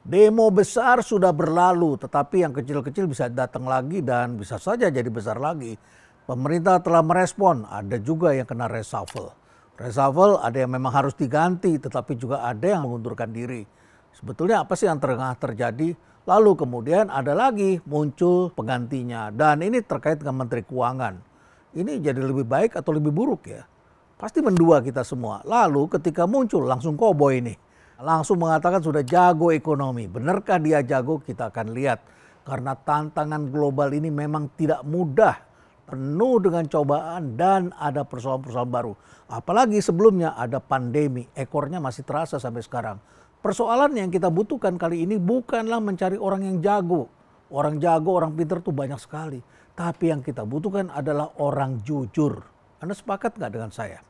Demo besar sudah berlalu, tetapi yang kecil-kecil bisa datang lagi dan bisa saja jadi besar lagi. Pemerintah telah merespon, ada juga yang kena reshuffle. Reshuffle ada yang memang harus diganti, tetapi juga ada yang mengundurkan diri. Sebetulnya apa sih yang tengah terjadi? Lalu kemudian ada lagi muncul penggantinya. Dan ini terkait dengan Menteri Keuangan. Ini jadi lebih baik atau lebih buruk ya? Pasti mendua kita semua. Lalu ketika muncul langsung koboi nih. Langsung mengatakan sudah jago ekonomi. Benarkah dia jago? Kita akan lihat. Karena tantangan global ini memang tidak mudah. Penuh dengan cobaan dan ada persoalan-persoalan baru. Apalagi sebelumnya ada pandemi. Ekornya masih terasa sampai sekarang. Persoalan yang kita butuhkan kali ini bukanlah mencari orang yang jago. Orang jago, orang pintar tuh banyak sekali. Tapi yang kita butuhkan adalah orang jujur. Anda sepakat nggak dengan saya?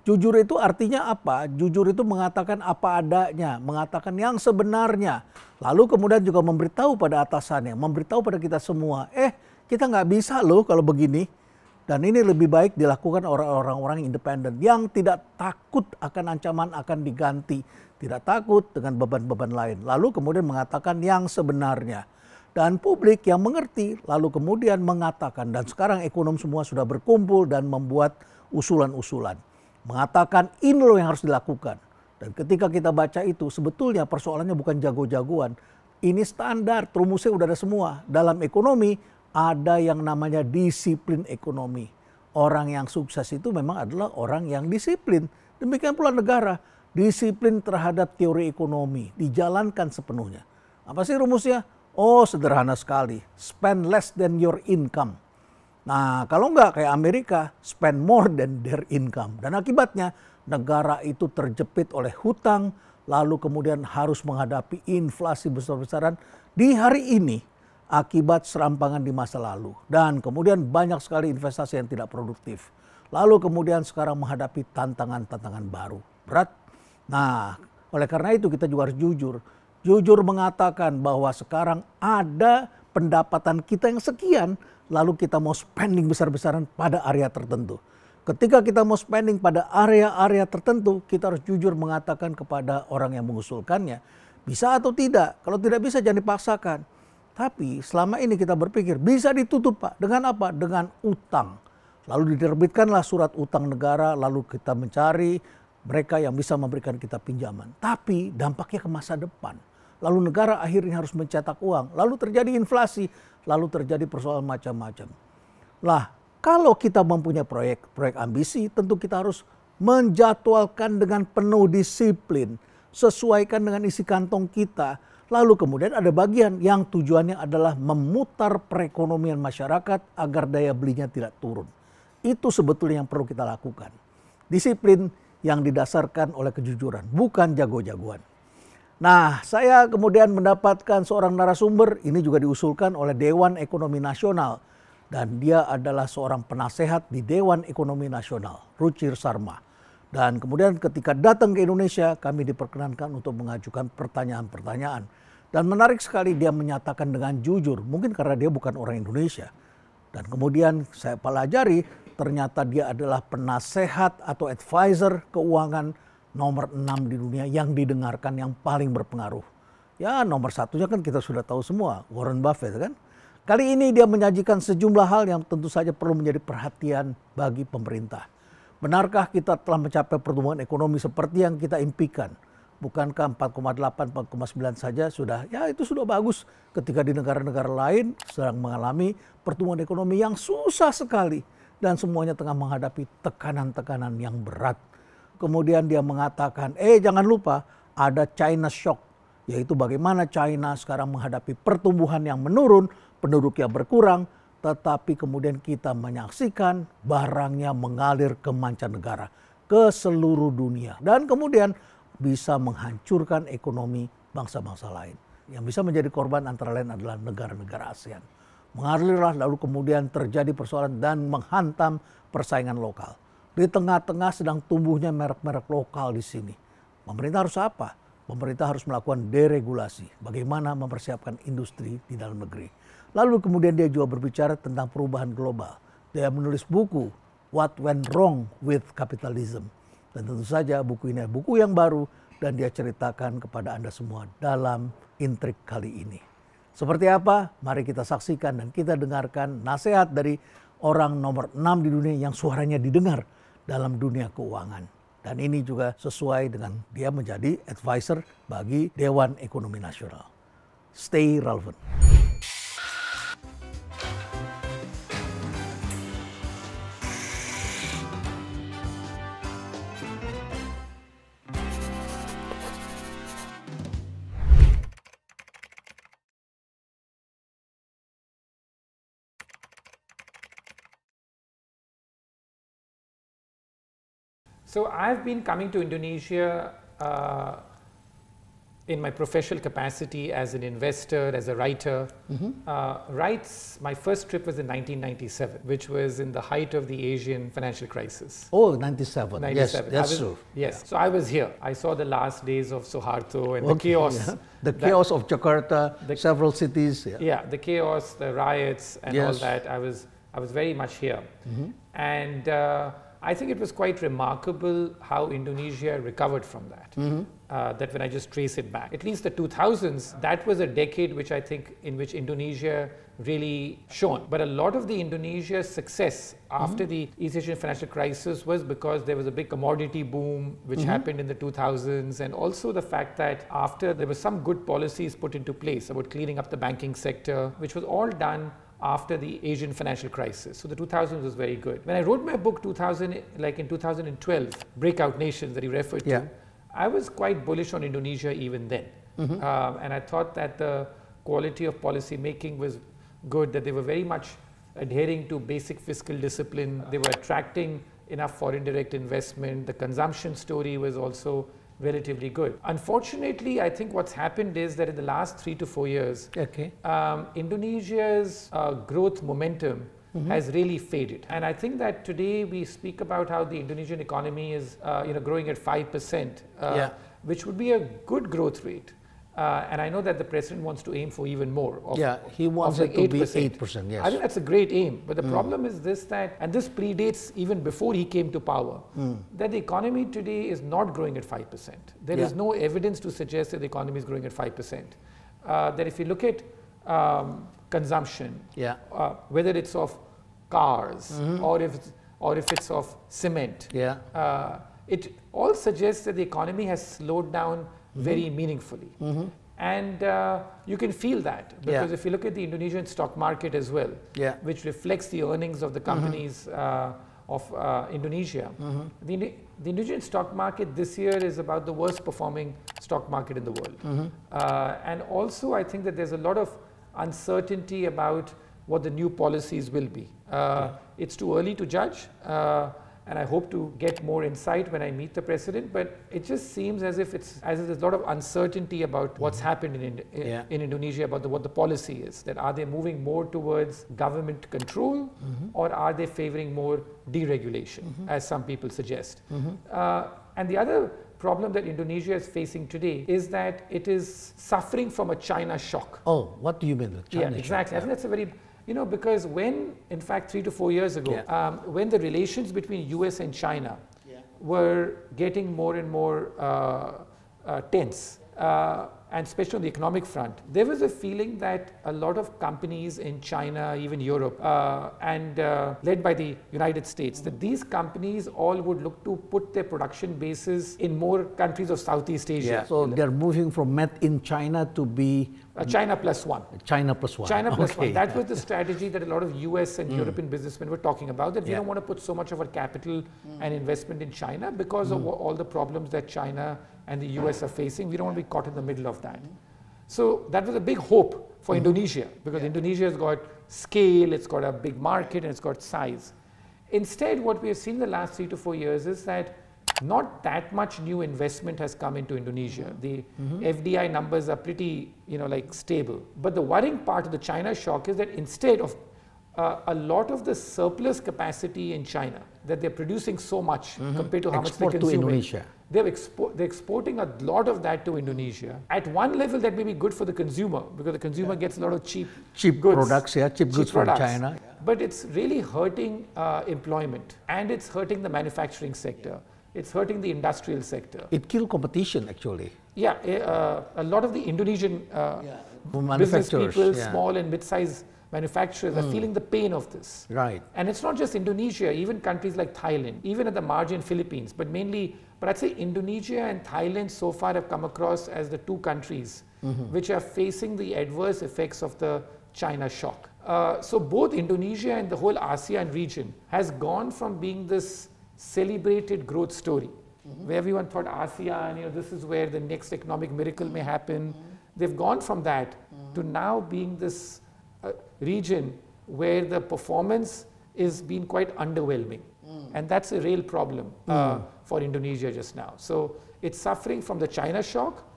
Jujur itu artinya apa? Jujur itu mengatakan apa adanya, mengatakan yang sebenarnya. Lalu kemudian juga memberitahu pada atasannya, memberitahu pada kita semua. Kita nggak bisa loh kalau begini. Dan ini lebih baik dilakukan orang-orang independen yang tidak takut akan ancaman akan diganti. Tidak takut dengan beban-beban lain. Lalu kemudian mengatakan yang sebenarnya. Dan publik yang mengerti lalu kemudian mengatakan. Dan sekarang ekonom semua sudah berkumpul dan membuat usulan-usulan. Mengatakan ini loh yang harus dilakukan. Dan ketika kita baca itu sebetulnya persoalannya bukan jago-jagoan. Ini standar, rumusnya udah ada semua. Dalam ekonomi ada yang namanya disiplin ekonomi. Orang yang sukses itu memang adalah orang yang disiplin. Demikian pula negara. Disiplin terhadap teori ekonomi dijalankan sepenuhnya. Apa sih rumusnya? Oh, sederhana sekali. Spend less than your income. Nah, kalau enggak kayak Amerika, spend more than their income. Dan akibatnya negara itu terjepit oleh hutang, lalu kemudian harus menghadapi inflasi besar-besaran di hari ini akibat serampangan di masa lalu. Dan kemudian banyak sekali investasi yang tidak produktif. Lalu kemudian sekarang menghadapi tantangan-tantangan baru. Berat. Nah, oleh karena itu kita juga harus jujur. Jujur mengatakan bahwa sekarang ada pendapatan kita yang sekian, lalu kita mau spending besar-besaran pada area tertentu. Ketika kita mau spending pada area-area tertentu, kita harus jujur mengatakan kepada orang yang mengusulkannya, bisa atau tidak. Kalau tidak bisa jangan dipaksakan. Tapi selama ini kita berpikir bisa ditutup Pak. Dengan apa? Dengan utang. Lalu diterbitkanlah surat utang negara, lalu kita mencari mereka yang bisa memberikan kita pinjaman. Tapi dampaknya ke masa depan. Lalu negara akhirnya harus mencetak uang. Lalu terjadi inflasi. Lalu terjadi persoalan macam-macam. Lah, kalau kita mempunyai proyek ambisi, tentu kita harus menjadwalkan dengan penuh disiplin. Sesuaikan dengan isi kantong kita. Lalu kemudian ada bagian yang tujuannya adalah memutar perekonomian masyarakat agar daya belinya tidak turun. Itu sebetulnya yang perlu kita lakukan. Disiplin yang didasarkan oleh kejujuran, bukan jago-jagoan. Nah, saya kemudian mendapatkan seorang narasumber, ini juga diusulkan oleh Dewan Ekonomi Nasional. Dan dia adalah seorang penasehat di Dewan Ekonomi Nasional, Ruchir Sharma. Dan kemudian ketika datang ke Indonesia, kami diperkenankan untuk mengajukan pertanyaan-pertanyaan. Dan menarik sekali dia menyatakan dengan jujur, mungkin karena dia bukan orang Indonesia. Dan kemudian saya pelajari, ternyata dia adalah penasehat atau advisor keuangan nomor 6 di dunia yang didengarkan, yang paling berpengaruh. Ya nomor satunya kan kita sudah tahu semua, Warren Buffett kan. Kali ini dia menyajikan sejumlah hal yang tentu saja perlu menjadi perhatian bagi pemerintah. Benarkah kita telah mencapai pertumbuhan ekonomi seperti yang kita impikan? Bukankah 4,8, 4,9 saja sudah, ya itu sudah bagus ketika di negara-negara lain sedang mengalami pertumbuhan ekonomi yang susah sekali. Dan semuanya tengah menghadapi tekanan-tekanan yang berat. Kemudian dia mengatakan, jangan lupa ada China shock. Yaitu bagaimana China sekarang menghadapi pertumbuhan yang menurun, penduduknya berkurang. Tetapi kemudian kita menyaksikan barangnya mengalir ke mancanegara, ke seluruh dunia. Dan kemudian bisa menghancurkan ekonomi bangsa-bangsa lain. Yang bisa menjadi korban antara lain adalah negara-negara ASEAN. Mengalirlah lalu kemudian terjadi persoalan dan menghantam persaingan lokal. Di tengah-tengah sedang tumbuhnya merek-merek lokal di sini. Pemerintah harus apa? Pemerintah harus melakukan deregulasi. Bagaimana mempersiapkan industri di dalam negeri. Lalu kemudian dia juga berbicara tentang perubahan global. Dia menulis buku, What Went Wrong with Capitalism. Dan tentu saja buku ini buku yang baru dan dia ceritakan kepada Anda semua dalam intrik kali ini. Seperti apa? Mari kita saksikan dan kita dengarkan nasihat dari orang nomor 6 di dunia yang suaranya didengar dalam dunia keuangan. Dan ini juga sesuai dengan dia menjadi advisor bagi Dewan Ekonomi Nasional. Stay relevant. So I've been coming to Indonesia in my professional capacity as an investor, as a writer. My first trip was in 1997, which was in the height of the Asian financial crisis. Oh, 97. 97. Yes, that's true. Yes. So I was here. I saw the last days of Suharto and the chaos. Yeah. The chaos of Jakarta, several cities. Yeah, the chaos, the riots and all that. I was very much here. And I think it was quite remarkable how Indonesia recovered from that. That when I just trace it back, at least the 2000s, that was a decade which I think in which Indonesia really shone. But a lot of the Indonesia's success after the East Asian financial crisis was because there was a big commodity boom which happened in the 2000s, and also the fact that after there were some good policies put into place about cleaning up the banking sector, which was all done after the Asian financial crisis. So the 2000s was very good. When I wrote my book in 2012, Breakout Nations that you referred to, I was quite bullish on Indonesia even then. And I thought that the quality of policy making was good, that they were very much adhering to basic fiscal discipline. They were attracting enough foreign direct investment. The consumption story was also relatively good. Unfortunately, I think what's happened is that in the last 3 to 4 years, Indonesia's growth momentum has really faded. And I think that today we speak about how the Indonesian economy is growing at 5%, which would be a good growth rate. And I know that the president wants to aim for even more. He wants it to be 8%. Yes. I think that's a great aim. But the problem is this, and this predates even before he came to power, that the economy today is not growing at 5%. There is no evidence to suggest that the economy is growing at 5%. That if you look at consumption, whether it's of cars or if it's of cement, it all suggests that the economy has slowed down very meaningfully. And you can feel that because if you look at the Indonesian stock market as well, which reflects the earnings of the companies of Indonesia, the Indonesian stock market this year is about the worst performing stock market in the world. And also I think that there's a lot of uncertainty about what the new policies will be. It's too early to judge. And I hope to get more insight when I meet the president, but it just seems as if there's a lot of uncertainty about what's happened in Indonesia, about what the policy is. That are they moving more towards government control, or are they favoring more deregulation, as some people suggest? And the other problem that Indonesia is facing today is that it is suffering from a China shock. Oh, what do you mean with China shock? Exactly. I think that's a very because when, in fact, 3 to 4 years ago, when the relations between US and China were getting more and more tense, and especially on the economic front, there was a feeling that a lot of companies in China, even Europe, and led by the United States, that these companies all would look to put their production bases in more countries of Southeast Asia. So they're moving from made in China to be China plus one. China plus one. China plus one. That was the strategy that a lot of US and European businessmen were talking about, that we don't want to put so much of our capital and investment in China because of all the problems that China and the US are facing. We don't want to be caught in the middle of that. So that was a big hope for Indonesia, because Indonesia has got scale, it's got a big market, and it's got size. Instead, what we have seen in the last 3 to 4 years is that not that much new investment has come into Indonesia. The FDI numbers are pretty, stable. But the worrying part of the China shock is that instead of a lot of the surplus capacity in China, that they're producing so much compared to how much they consume, they're exporting a lot of that to Indonesia. At one level, that may be good for the consumer, because the consumer gets a lot of cheap goods, products, cheap goods from China. But it's really hurting employment, and it's hurting the manufacturing sector. It's hurting the industrial sector. It killed competition, actually. Yeah, a lot of the Indonesian business people, small and mid-sized manufacturers are feeling the pain of this. Right. And it's not just Indonesia, even countries like Thailand, even at the margin Philippines, but I'd say Indonesia and Thailand so far have come across as the two countries which are facing the adverse effects of the China shock. So both Indonesia and the whole ASEAN region has gone from being this celebrated growth story, where everyone thought ASEAN, this is where the next economic miracle may happen. They've gone from that to now being this region where the performance is being quite underwhelming. And that's a real problem for Indonesia just now. So it's suffering from the China shock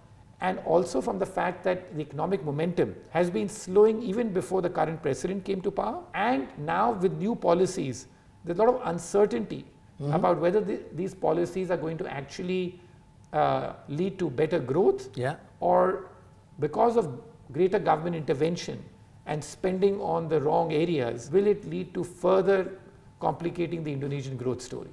and also from the fact that the economic momentum has been slowing even before the current president came to power. And now with new policies, there's a lot of uncertainty about whether these policies are going to actually lead to better growth, or because of greater government intervention and spending on the wrong areas, will it lead to further complicating the Indonesian growth story?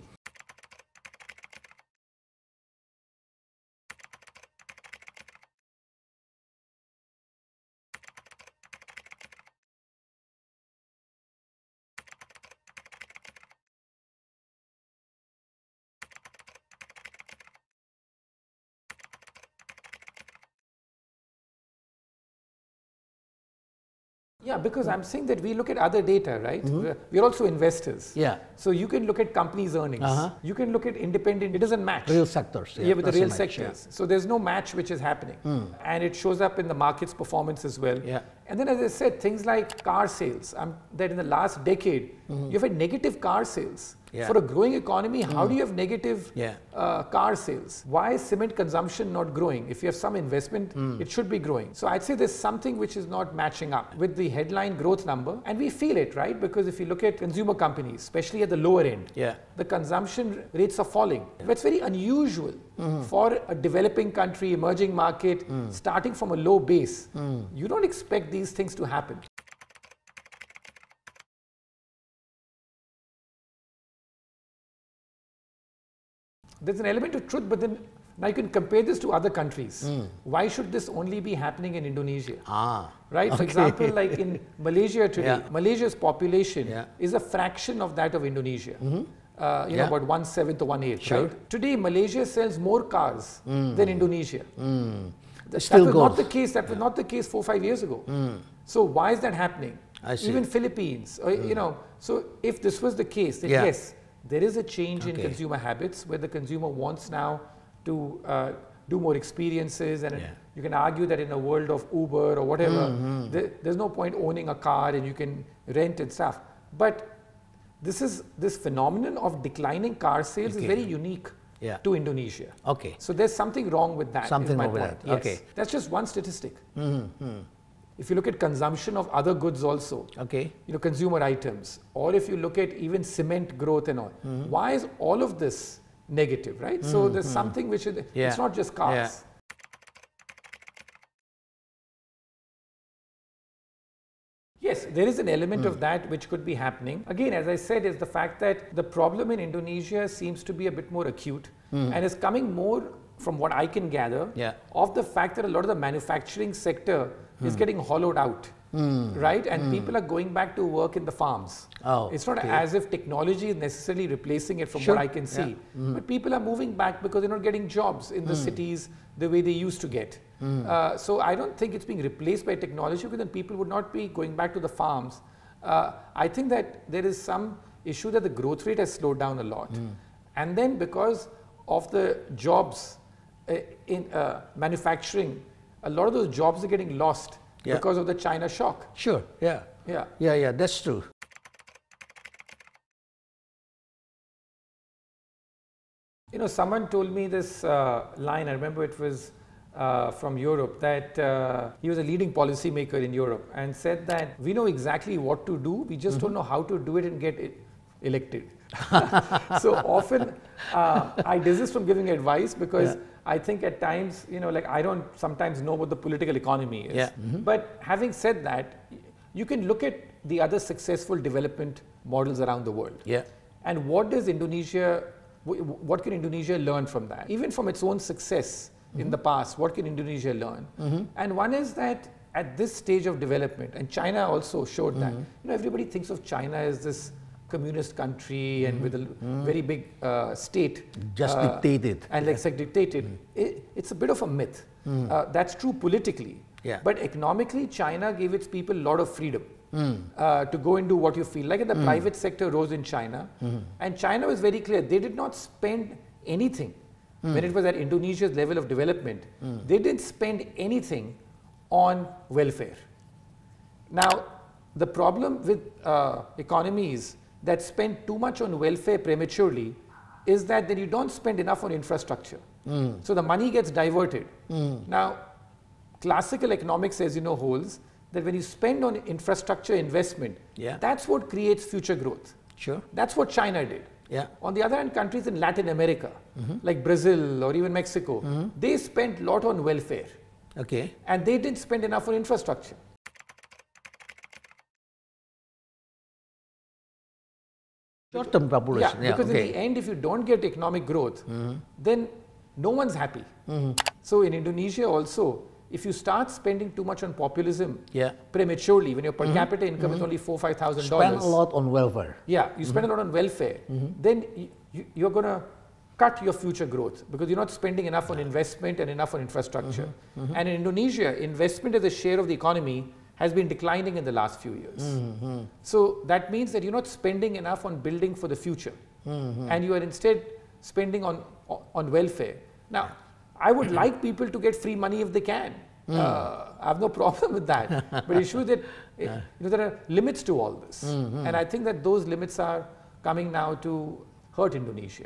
Yeah, because I'm saying that we look at other data, right? We're also investors. Yeah. So you can look at companies' earnings. You can look at independent, it doesn't match. Real sectors. Yeah, with the real sectors. So there's no match which is happening. And it shows up in the market's performance as well. Yeah. And then, as I said, things like car sales, that in the last decade, you've had negative car sales. For a growing economy, how do you have negative car sales? Why is cement consumption not growing? If you have some investment, it should be growing. So I'd say there's something which is not matching up with the headline growth number. And we feel it, right? Because if you look at consumer companies, especially at the lower end, the consumption rates are falling. That's very unusual for a developing country, emerging market, starting from a low base. You don't expect these things to happen. There's an element of truth, but then now you can compare this to other countries. Why should this only be happening in Indonesia? Right? For example, like in Malaysia today, Malaysia's population is a fraction of that of Indonesia. About 1/7 or 1/8. Right? Today, Malaysia sells more cars than Indonesia. That was not the case. That was not the case 4 or 5 years ago. So why is that happening? Even Philippines, so if this was the case, then yes, there is a change in consumer habits where the consumer wants now to do more experiences, and you can argue that in a world of Uber or whatever, there's no point owning a car and you can rent and stuff. But this phenomenon of declining car sales is very unique to Indonesia. So there's something wrong with that. Something wrong with that. Yes. That's just one statistic. If you look at consumption of other goods also, consumer items, or if you look at even cement growth and all, why is all of this negative, right? So there's something which is, it's not just cars. Yes, there is an element of that which could be happening. Again, as I said, is the fact that the problem in Indonesia seems to be a bit more acute and is coming more, from what I can gather, of the fact that a lot of the manufacturing sector is getting hollowed out, right? And people are going back to work in the farms. It's not as if technology is necessarily replacing it from what I can see. But people are moving back because they're not getting jobs in the cities the way they used to get. So I don't think it's being replaced by technology, because then people would not be going back to the farms. I think that there is some issue that the growth rate has slowed down a lot. And then because of the jobs in manufacturing, a lot of those jobs are getting lost because of the China shock. Yeah, that's true. Someone told me this line, I remember it was from Europe, that he was a leading policymaker in Europe, and said that we know exactly what to do, we just don't know how to do it and get elected. So often I desist from giving advice, because I think at times, I don't sometimes know what the political economy is. But having said that, you can look at the other successful development models around the world. And what does Indonesia what can Indonesia learn from that? Even from its own success in the past, what can Indonesia learn? And one is that at this stage of development, and China also showed that, everybody thinks of China as this communist country and with a very big state. Just dictated. And like dictated. It's a bit of a myth. That's true politically. But economically, China gave its people a lot of freedom to go and do what you feel like. And the private sector rose in China. And China was very clear. They did not spend anything when it was at Indonesia's level of development. They didn't spend anything on welfare. Now, the problem with economies that spend too much on welfare prematurely is that then you don't spend enough on infrastructure. So the money gets diverted. Now, classical economics, as you know, holds that when you spend on infrastructure investment, that's what creates future growth. Sure. That's what China did. On the other hand, countries in Latin America, like Brazil or even Mexico, they spent a lot on welfare. Okay. And they didn't spend enough on infrastructure. Short-term population. Because in the end, if you don't get economic growth, then no one's happy. So in Indonesia also, if you start spending too much on populism prematurely, when your per capita income is only $4,000-5,000. Spend a lot on welfare. You spend a lot on welfare, then you're going to cut your future growth because you're not spending enough on investment and enough on infrastructure. And in Indonesia, investment as a share of the economy has been declining in the last few years. So that means that you're not spending enough on building for the future. And you are instead spending on welfare. Now, I would like people to get free money if they can. I have no problem with that. But the issue is that there are limits to all this. And I think that those limits are coming now to hurt Indonesia.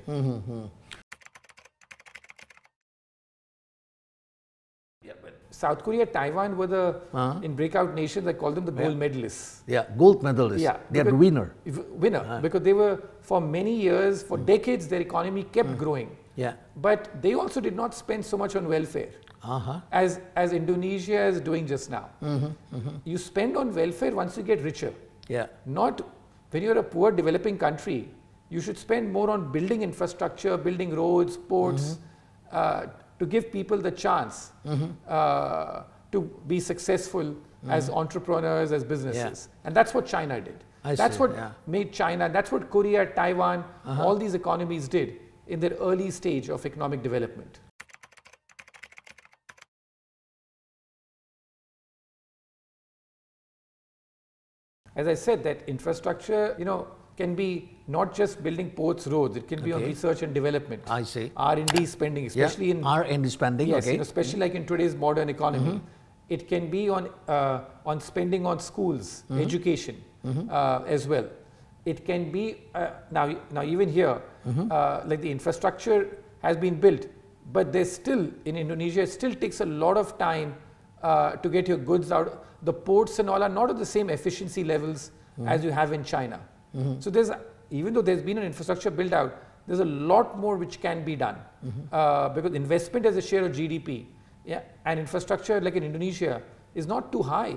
South Korea, Taiwan were the, in breakout nations, I call them the gold medalists. Gold medalists. They are the winner. Because they were, for many years, for decades, their economy kept growing. But they also did not spend so much on welfare as Indonesia is doing just now. You spend on welfare once you get richer. Not when you're a poor developing country. You should spend more on building infrastructure, building roads, ports, to give people the chance to be successful as entrepreneurs, as businesses. And that's what China did. That's what made China, that's what Korea, Taiwan, all these economies did in their early stage of economic development. As I said, that infrastructure, can be not just building ports, roads. It can be on research and development. I see. R&D spending, especially in R&D spending. Yes, especially like in today's modern economy. It can be on spending on schools, education as well. It can be now even here, like the infrastructure has been built, but there's still in Indonesia it still takes a lot of time to get your goods out. The ports and all are not at the same efficiency levels as you have in China. So even though there's been an infrastructure built out, there's a lot more which can be done because investment as a share of GDP, and infrastructure like in Indonesia is not too high.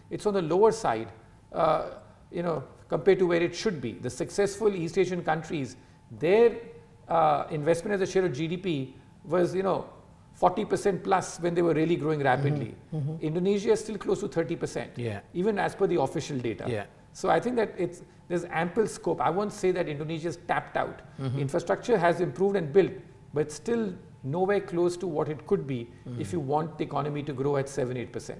It's on the lower side, compared to where it should be. The successful East Asian countries, their investment as a share of GDP was 40% plus when they were really growing rapidly. Indonesia is still close to 30%, even as per the official data. So I think that there's ample scope. I won't say that Indonesia is tapped out. Infrastructure has improved and built, but still nowhere close to what it could be if you want the economy to grow at 7-8%.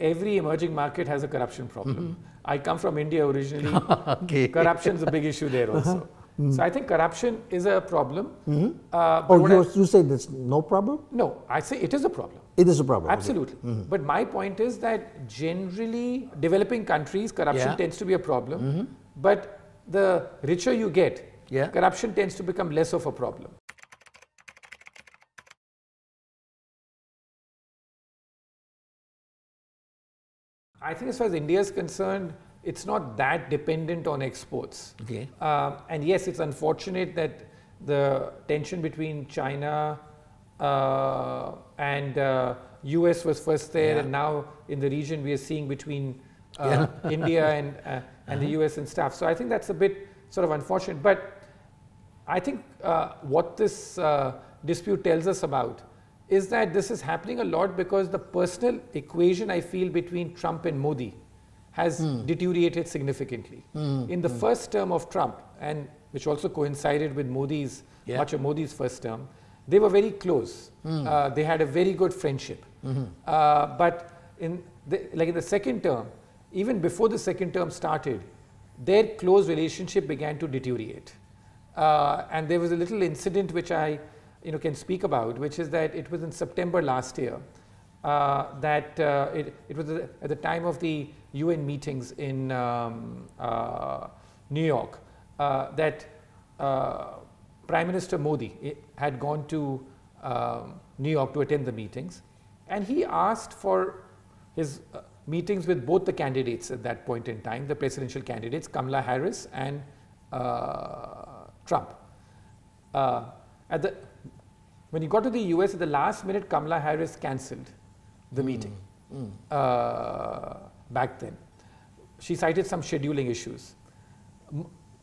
Every emerging market has a corruption problem. I come from India originally. Corruption is a big issue there also. So I think corruption is a problem. You say there's no problem? No, I say it is a problem. It is a problem. Absolutely. But my point is that generally developing countries, corruption tends to be a problem. But the richer you get, corruption tends to become less of a problem. I think as far as India is concerned, it's not that dependent on exports. And yes, it's unfortunate that the tension between China and US was first there, and now in the region we are seeing between India and the US and stuff. So I think that's a bit sort of unfortunate. But I think what this dispute tells us about is that this is happening a lot because the personal equation, I feel, between Trump and Modi has deteriorated significantly. In the first term of Trump, and which also coincided with Modi's, much of Modi's first term, they were very close. They had a very good friendship. But in the second term, even before the second term started, their close relationship began to deteriorate. And there was a little incident which I can speak about, which is that it was in September last year that it was at the time of the UN meetings in New York that Prime Minister Modi had gone to New York to attend the meetings, and he asked for his meetings with both the candidates at that point in time, the presidential candidates, Kamala Harris and Trump. When he got to the US at the last minute, Kamala Harris cancelled the meeting back then. She cited some scheduling issues.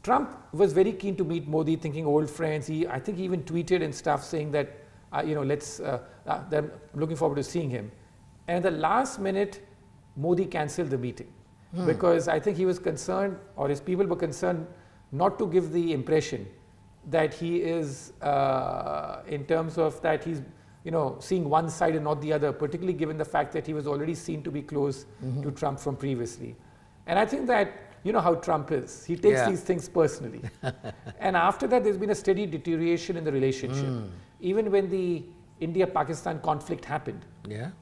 Trump was very keen to meet Modi, thinking old friends. I think he even tweeted and stuff saying that, that I'm looking forward to seeing him. And at the last minute, Modi cancelled the meeting because I think he was concerned, or his people were concerned, not to give the impression that he is, in terms of that he's, seeing one side and not the other, particularly given the fact that he was already seen to be close to Trump from previously. And I think that, you know how Trump is. He takes these things personally. And after that, there's been a steady deterioration in the relationship. Even when the India-Pakistan conflict happened.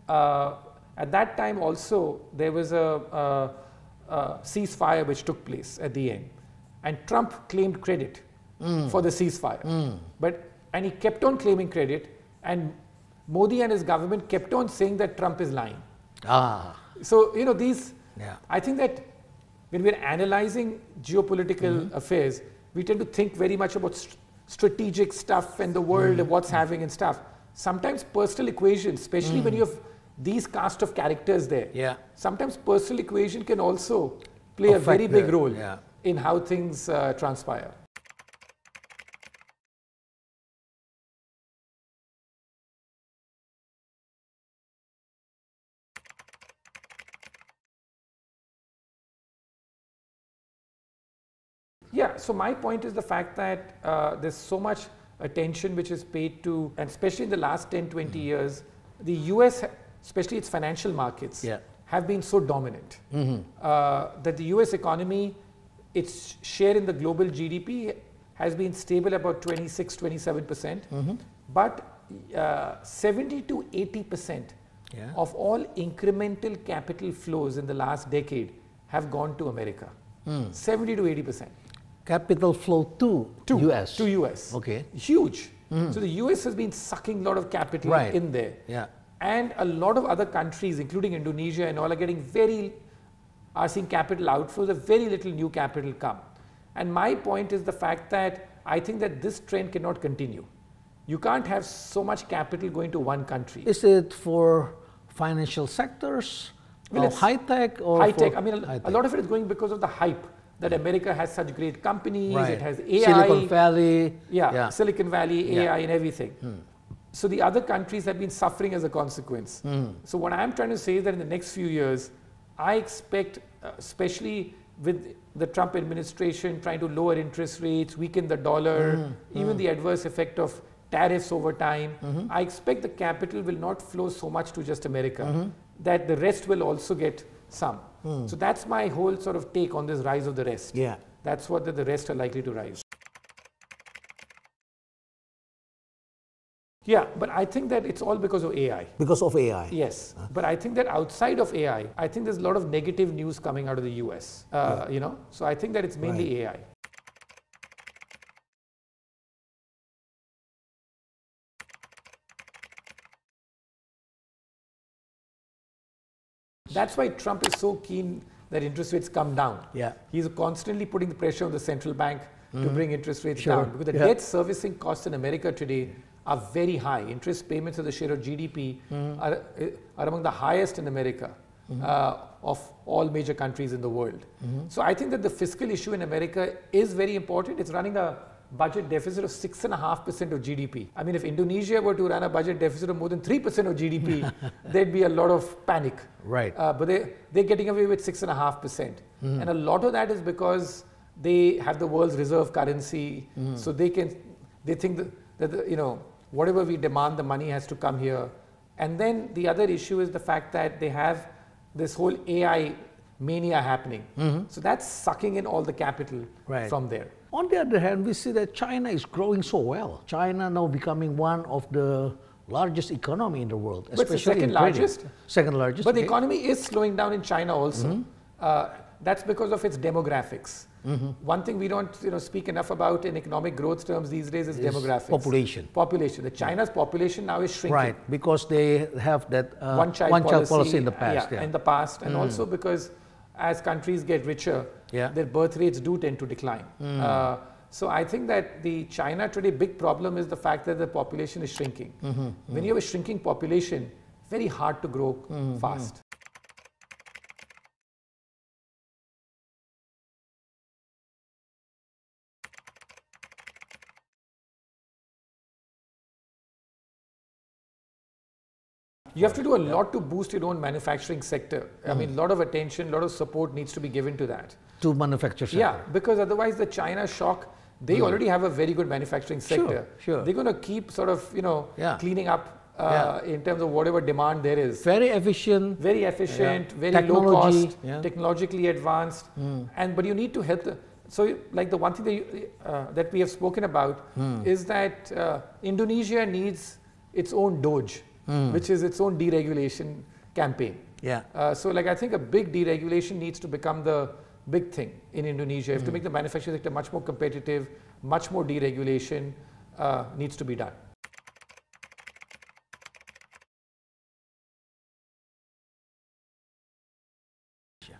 At that time also, there was a ceasefire which took place at the end. And Trump claimed credit for the ceasefire. And he kept on claiming credit, and Modi and his government kept on saying that Trump is lying. So, I think that when we're analyzing geopolitical affairs, we tend to think very much about strategic stuff and the world and what's happening and stuff. Sometimes personal equations, especially when you have these cast of characters there, sometimes personal equation can also play a very big role in how things transpire. Yeah, so my point is the fact that there's so much attention which is paid to, and especially in the last 10, 20 years, the US, especially its financial markets, have been so dominant that the US economy, its share in the global GDP has been stable about 26, 27%, but 70 to 80% of all incremental capital flows in the last decade have gone to America. 70 to 80%. Capital flow to US. To US. Okay. Huge. So the US has been sucking a lot of capital in there. And a lot of other countries, including Indonesia and all, are seeing capital outflows, very little new capital come. And my point is the fact that I think that this trend cannot continue. You can't have so much capital going to one country. Is it for financial sectors, high tech, or high tech? I mean, a lot of it is going because of the hype that America has such great companies, it has AI. Silicon Valley. Silicon Valley, AI and everything. So the other countries have been suffering as a consequence. So what I'm trying to say is that in the next few years, I expect, especially with the Trump administration trying to lower interest rates, weaken the dollar, even the adverse effect of tariffs over time, I expect the capital will not flow so much to just America, that the rest will also get some. So that's my whole sort of take on this rise of the rest. That's what the rest are likely to rise. Yeah, but I think that it's all because of AI. Because of AI? Yes, but I think that outside of AI, I think there's a lot of negative news coming out of the US, so I think that it's mainly AI. That's why Trump is so keen that interest rates come down. He's constantly putting the pressure on the central bank to bring interest rates down, because the debt servicing costs in America today are very high. Interest payments as a share of GDP are among the highest in America. of all major countries in the world. So I think that the fiscal issue in America is very important. It's running a budget deficit of 6.5% of GDP. I mean, if Indonesia were to run a budget deficit of more than 3% of GDP, there'd be a lot of panic. Right. But they're getting away with 6.5%. And a lot of that is because they have the world's reserve currency. So they think that whatever we demand, the money has to come here. And then the other issue is the fact that they have this whole AI mania happening. So that's sucking in all the capital from there. On the other hand, we see that China is growing so well. China now becoming one of the largest economy in the world, But especially second largest. Second largest. But the economy is slowing down in China also. That's because of its demographics. One thing we don't speak enough about in economic growth terms these days is demographics. Population. The China's population now is shrinking. Right, because they have that one child policy in the past. In the past, and also because as countries get richer, their birth rates do tend to decline. So I think that the China today big problem is the fact that the population is shrinking. When you have a shrinking population, very hard to grow fast. You have to do a lot to boost your own manufacturing sector. I mean, a lot of attention, a lot of support needs to be given to that. To manufacture sector. Yeah, because otherwise the China shock, they already have a very good manufacturing sector. Sure. They're going to keep sort of, cleaning up in terms of whatever demand there is. Very efficient. Very low cost, technologically advanced. But you need to help the... So like the one thing that we have spoken about is that Indonesia needs its own Doge. Which is its own deregulation campaign. So like I think a big deregulation needs to become the big thing in Indonesia. If to make the manufacturing sector much more competitive, much more deregulation needs to be done.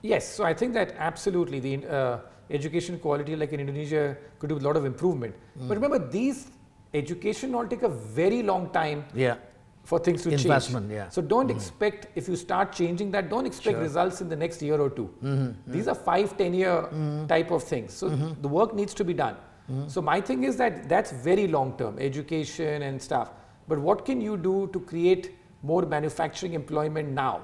Yes, so I think that absolutely the education quality like in Indonesia could do a lot of improvement. But remember, these education all take a very long time for things to change. So don't expect, if you start changing that, don't expect results in the next year or two. These are 5-10 year type of things. So the work needs to be done. So my thing is that that's very long term, education and stuff. But what can you do to create more manufacturing employment now?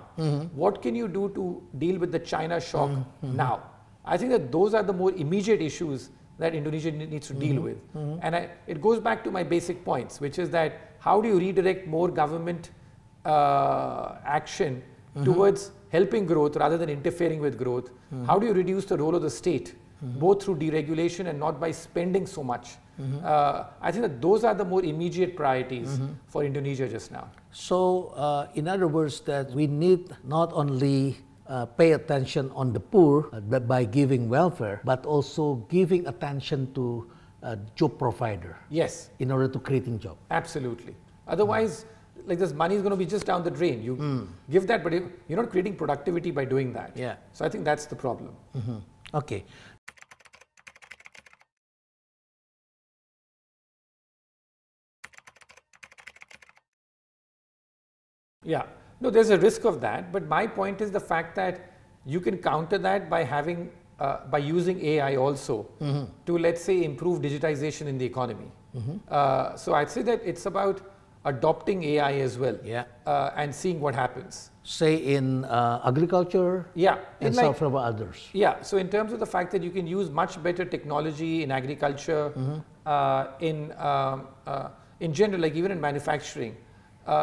What can you do to deal with the China shock now? I think that those are the more immediate issues that Indonesia needs to deal with. And it goes back to my basic points, which is that how do you redirect more government action towards helping growth rather than interfering with growth? How do you reduce the role of the state, both through deregulation and not by spending so much? I think that those are the more immediate priorities for Indonesia just now. So in other words, that we need not only pay attention on the poor by giving welfare, but also giving attention to job provider. Yes. In order to creating job. Absolutely. Otherwise, like this money is going to be just down the drain. You give that, but you're not creating productivity by doing that. So I think that's the problem. Okay. No, there's a risk of that, but my point is the fact that you can counter that by having, by using AI also to, let's say, improve digitization in the economy. So I'd say that it's about adopting AI as well and seeing what happens. Say in agriculture and several others. So in terms of the fact that you can use much better technology in agriculture, in general, like even in manufacturing.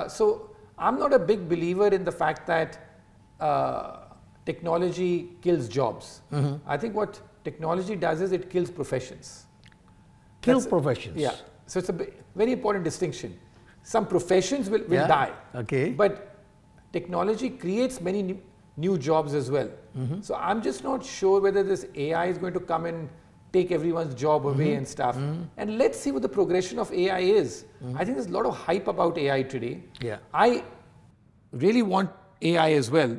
So I'm not a big believer in the fact that technology kills jobs. I think what technology does is it kills professions. Professions? So it's a very important distinction. Some professions will die. But technology creates many new jobs as well. So I'm just not sure whether this AI is going to come and take everyone's job away and stuff. And let's see what the progression of AI is. I think there's a lot of hype about AI today. I really want AI as well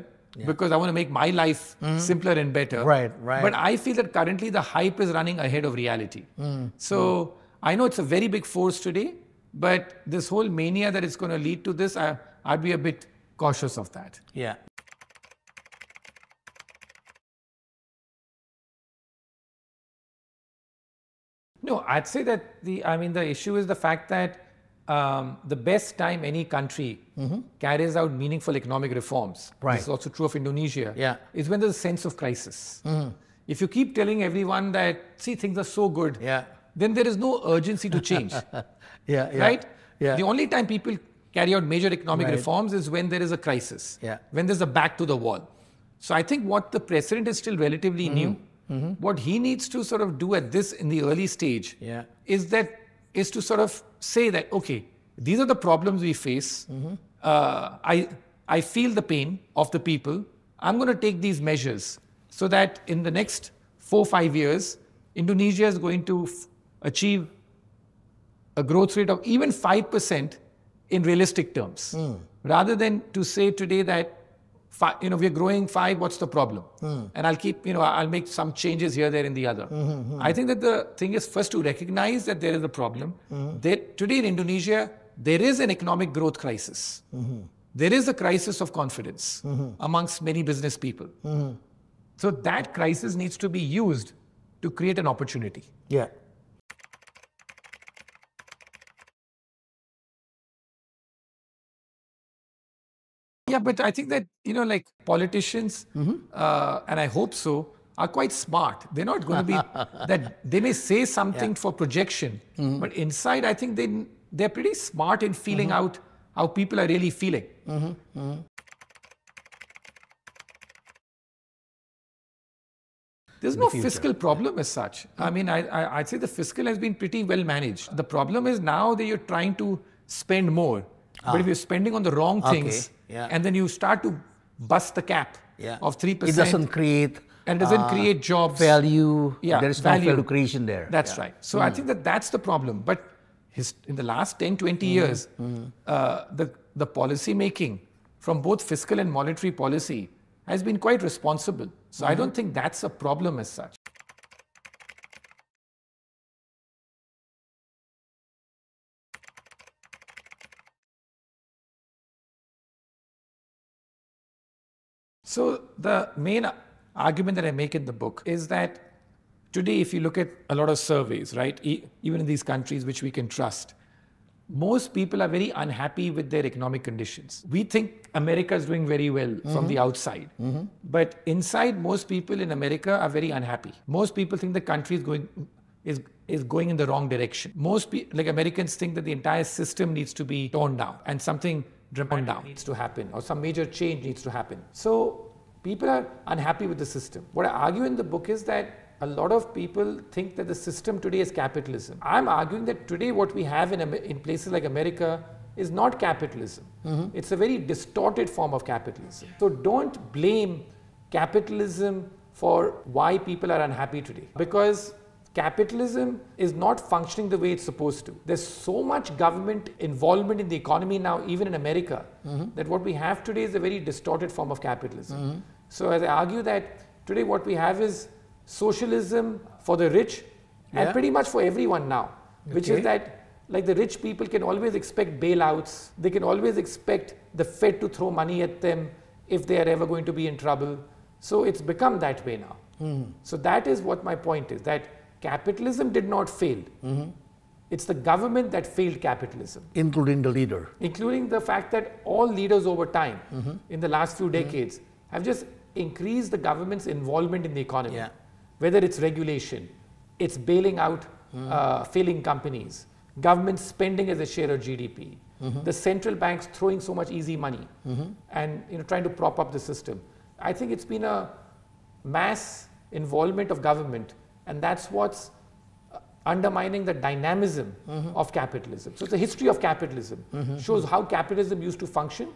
because I want to make my life simpler and better. But I feel that currently the hype is running ahead of reality. So I know it's a very big force today, but this whole mania that it's going to lead to this, I'd be a bit cautious of that. No, I'd say that the issue is the fact that the best time any country carries out meaningful economic reforms, Right. this is also true of Indonesia, Yeah. is when there's a sense of crisis. If you keep telling everyone that, see, things are so good, Yeah. then there is no urgency to change, Yeah. right? Yeah. The only time people carry out major economic Right. reforms is when there is a crisis, Yeah. when there's a back to the wall. So I think what the president is still relatively new. What he needs to sort of do at this in the early stage Yeah. is to sort of say that, okay, these are the problems we face. I feel the pain of the people. I'm going to take these measures so that in the next 4-5 years, Indonesia is going to achieve a growth rate of even 5% in realistic terms, rather than to say today that we're growing 5, what's the problem? And I'll make some changes here, there, and the other. I think that the thing is first to recognize that there is a problem. That today in Indonesia, there is an economic growth crisis. There is a crisis of confidence amongst many business people. So that crisis needs to be used to create an opportunity. Yeah. Yeah, but I think that, like politicians, and I hope so, are quite smart. They're not going to be, that they may say something for projection, but inside I think they're pretty smart in feeling out how people are really feeling. There's no fiscal problem as such. I mean, I'd say the fiscal has been pretty well managed. The problem is now that you're trying to spend more. But if you're spending on the wrong things, and then you start to bust the cap of 3%. It doesn't create... And it doesn't create jobs. Value. Yeah, there is value. no value creation there. That's right. So I think that that's the problem. But in the last 10, 20 years, the policy making from both fiscal and monetary policy has been quite responsible. So I don't think that's a problem as such. So the main argument that I make in the book is that today, if you look at a lot of surveys, right, even in these countries which we can trust, most people are very unhappy with their economic conditions. We think America is doing very well from the outside, but inside, most people in America are very unhappy. Most people think the country is going in the wrong direction. Most like Americans think that the entire system needs to be torn down and something dramatic needs to happen or some major change needs to happen. So people are unhappy with the system. What I argue in the book is that a lot of people think that the system today is capitalism. I'm arguing that today what we have in places like America is not capitalism. It's a very distorted form of capitalism. So don't blame capitalism for why people are unhappy today, because capitalism is not functioning the way it's supposed to. There's so much government involvement in the economy now, even in America, that what we have today is a very distorted form of capitalism. So as I argue that today what we have is socialism for the rich and pretty much for everyone now, which is that like the rich people can always expect bailouts. They can always expect the Fed to throw money at them if they are ever going to be in trouble. So it's become that way now. So that is what my point is, that capitalism did not fail. It's the government that failed capitalism. Including the leader. Including the fact that all leaders over time in the last few decades have just increased the government's involvement in the economy. Whether it's regulation, it's bailing out failing companies, government spending as a share of GDP, the central banks throwing so much easy money and trying to prop up the system. I think it's been a mass involvement of government, and that's what's undermining the dynamism of capitalism. So the history of capitalism shows how capitalism used to function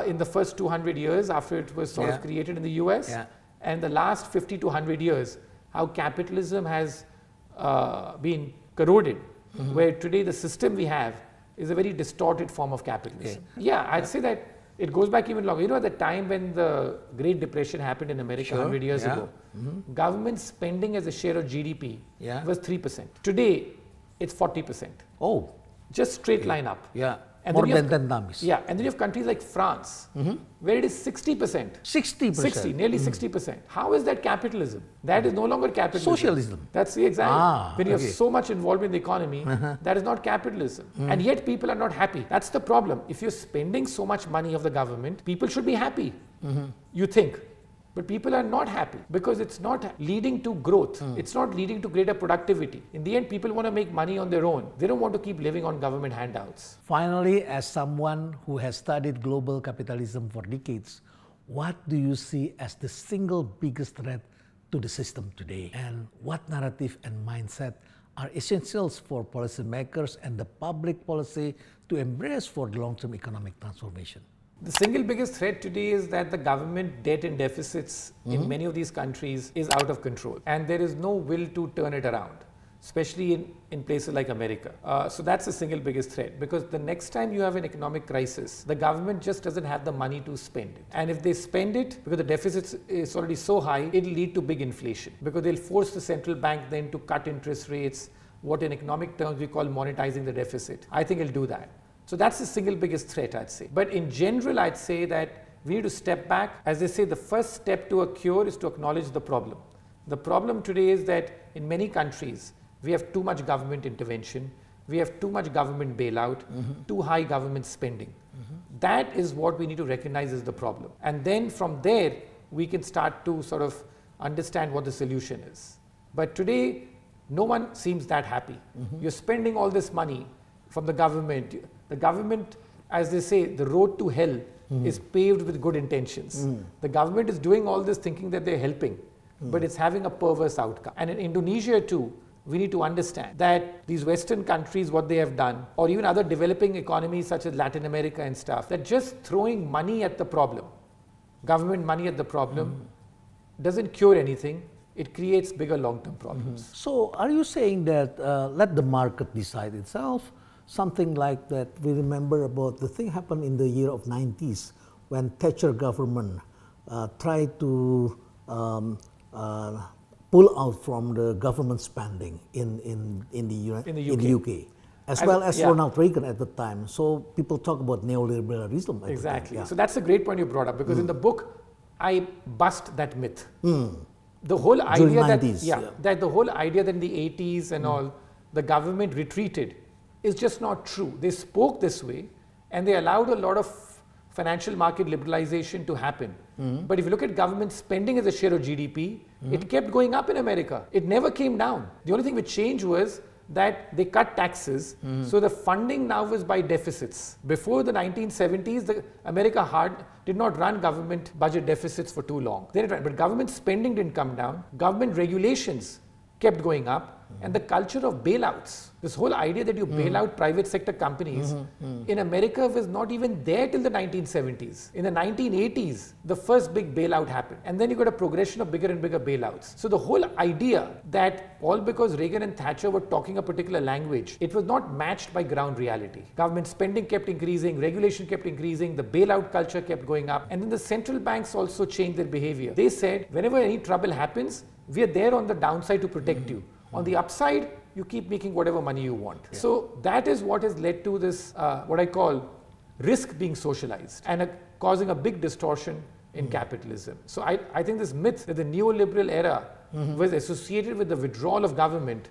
in the first 200 years after it was sort of created in the US, and the last 50 to 100 years, how capitalism has been corroded, where today the system we have is a very distorted form of capitalism. I'd say that it goes back even longer. At the time when the Great Depression happened in America 100 years ago, government spending as a share of GDP was 3%. Today, it's 40%. Oh. Just straight line up. And More then than 10 times. Yeah, and then you have countries like France, where it is 60%. 60%. 60, nearly 60%. How is that capitalism? That is no longer capitalism. Socialism. That's the exact. When you have okay. so much involved in the economy, that is not capitalism. And yet people are not happy. That's the problem. If you're spending so much money of the government, people should be happy. You think. But people are not happy because it's not leading to growth. It's not leading to greater productivity. In the end, people want to make money on their own. They don't want to keep living on government handouts. Finally, as someone who has studied global capitalism for decades, what do you see as the single biggest threat to the system today? And what narrative and mindset are essentials for policymakers and the public policy to embrace for the long-term economic transformation? The single biggest threat today is that the government debt and deficits in many of these countries is out of control, and there is no will to turn it around, especially in places like America. So that's the single biggest threat, because the next time you have an economic crisis, the government just doesn't have the money to spend it. And if they spend it, because the deficit is already so high, it'll lead to big inflation, because they'll force the central bank then to cut interest rates, what in economic terms we call monetizing the deficit. I think it'll do that. So that's the single biggest threat, I'd say. But in general, I'd say that we need to step back. As they say, the first step to a cure is to acknowledge the problem. The problem today is that in many countries, we have too much government intervention, we have too much government bailout, too high government spending. That is what we need to recognize as the problem. And then from there, we can start to sort of understand what the solution is. But today, no one seems that happy. You're spending all this money from the government. The government, as they say, the road to hell is paved with good intentions. The government is doing all this thinking that they're helping, but it's having a perverse outcome. And in Indonesia too, we need to understand that these Western countries, what they have done, or even other developing economies such as Latin America and stuff, that just throwing money at the problem, government money at the problem, doesn't cure anything. It creates bigger long-term problems. So are you saying that let the market decide itself? Something like that. We remember about the thing happened in the year of 90s when Thatcher government tried to pull out from the government spending in the UK. As well as Ronald Reagan at the time. So people talk about neoliberalism. Exactly. Yeah. So that's a great point you brought up, because in the book, I bust that myth. The whole idea that the whole idea that in the 80s and all, the government retreated is just not true. They spoke this way and they allowed a lot of financial market liberalization to happen. But if you look at government spending as a share of GDP, it kept going up in America. It never came down. The only thing which changed was that they cut taxes, so the funding now was by deficits. Before the 1970s, America did not run government budget deficits for too long. But government spending didn't come down. Government regulations kept going up. And the culture of bailouts, this whole idea that you bail out private sector companies, in America was not even there till the 1970s. In the 1980s, the first big bailout happened. And then you got a progression of bigger and bigger bailouts. So the whole idea that all because Reagan and Thatcher were talking a particular language, it was not matched by ground reality. Government spending kept increasing, regulation kept increasing, the bailout culture kept going up. And then the central banks also changed their behavior. They said, whenever any trouble happens, we are there on the downside to protect you. On the upside, you keep making whatever money you want. Yeah. So that is what has led to this, what I call risk being socialized and causing a big distortion in capitalism. So I think this myth that the neoliberal era was associated with the withdrawal of government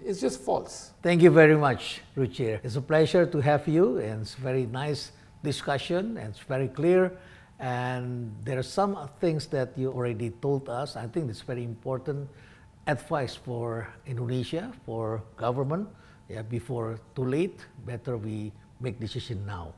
is just false. Thank you very much, Ruchir. It's a pleasure to have you, and it's a very nice discussion, and it's very clear. And there are some things that you already told us. I think it's very important advice for Indonesia, for government, before too late, better we make decision now.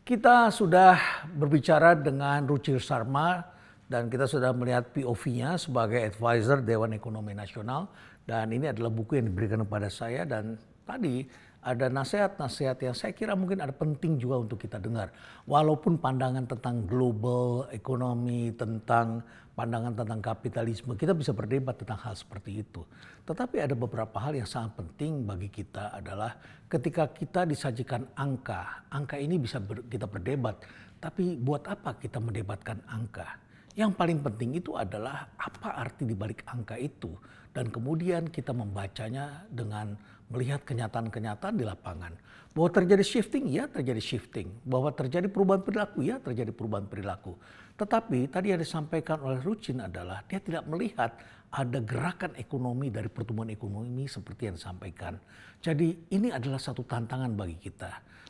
Kita sudah berbicara dengan Ruchir Sharma dan kita sudah melihat POV-nya sebagai advisor Dewan Ekonomi Nasional, dan ini adalah buku yang diberikan kepada saya, dan tadi ada nasihat-nasihat yang saya kira mungkin ada penting juga untuk kita dengar. Walaupun pandangan tentang global ekonomi, tentang pandangan tentang kapitalisme, kita bisa berdebat tentang hal seperti itu. Tetapi ada beberapa hal yang sangat penting bagi kita adalah ketika kita disajikan angka ini bisa kita berdebat. Tapi buat apa kita mendebatkan angka? Yang paling penting itu adalah apa arti di balik angka itu. Dan kemudian kita membacanya dengan melihat kenyataan-kenyataan di lapangan. Bahwa terjadi shifting, ya terjadi shifting. Bahwa terjadi perubahan perilaku, ya terjadi perubahan perilaku. Tetapi tadi yang disampaikan oleh Ruchir adalah dia tidak melihat ada gerakan ekonomi dari pertumbuhan ekonomi seperti yang disampaikan. Jadi ini adalah satu tantangan bagi kita.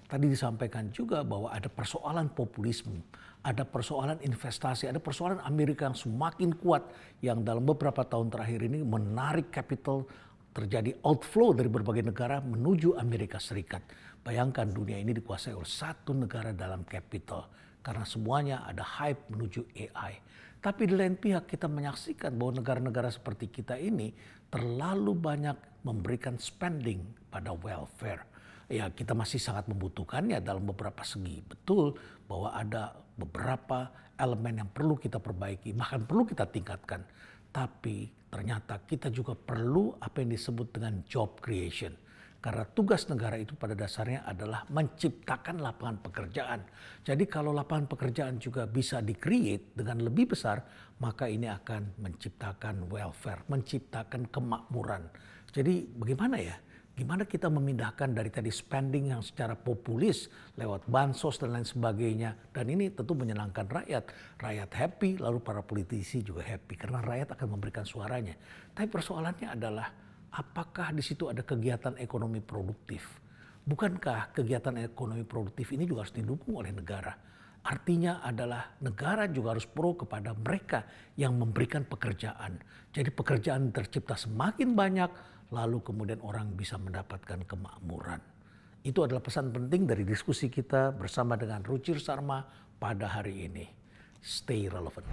Tadi disampaikan juga bahwa ada persoalan populisme, ada persoalan investasi, ada persoalan Amerika yang semakin kuat yang dalam beberapa tahun terakhir ini menarik capital, terjadi outflow dari berbagai negara menuju Amerika Serikat. Bayangkan dunia ini dikuasai oleh satu negara dalam capital karena semuanya ada hype menuju AI. Tapi di lain pihak kita menyaksikan bahwa negara-negara seperti kita ini terlalu banyak memberikan spending pada welfare. Ya kita masih sangat membutuhkannya dalam beberapa segi. Betul bahwa ada beberapa elemen yang perlu kita perbaiki, bahkan perlu kita tingkatkan. Tapi ternyata kita juga perlu apa yang disebut dengan job creation. Karena tugas negara itu pada dasarnya adalah menciptakan lapangan pekerjaan. Jadi kalau lapangan pekerjaan juga bisa di-create dengan lebih besar, maka ini akan menciptakan welfare, menciptakan kemakmuran. Jadi bagaimana ya? Gimana kita memindahkan dari tadi spending yang secara populis lewat bansos dan lain sebagainya. Dan ini tentu menyenangkan rakyat. Rakyat happy, lalu para politisi juga happy. Karena rakyat akan memberikan suaranya. Tapi persoalannya adalah apakah di situ ada kegiatan ekonomi produktif? Bukankah kegiatan ekonomi produktif ini juga harus didukung oleh negara? Artinya adalah negara juga harus pro kepada mereka yang memberikan pekerjaan. Jadi pekerjaan tercipta semakin banyak, lalu kemudian orang bisa mendapatkan kemakmuran. Itu adalah pesan penting dari diskusi kita bersama dengan Ruchir Sharma pada hari ini. Stay relevant.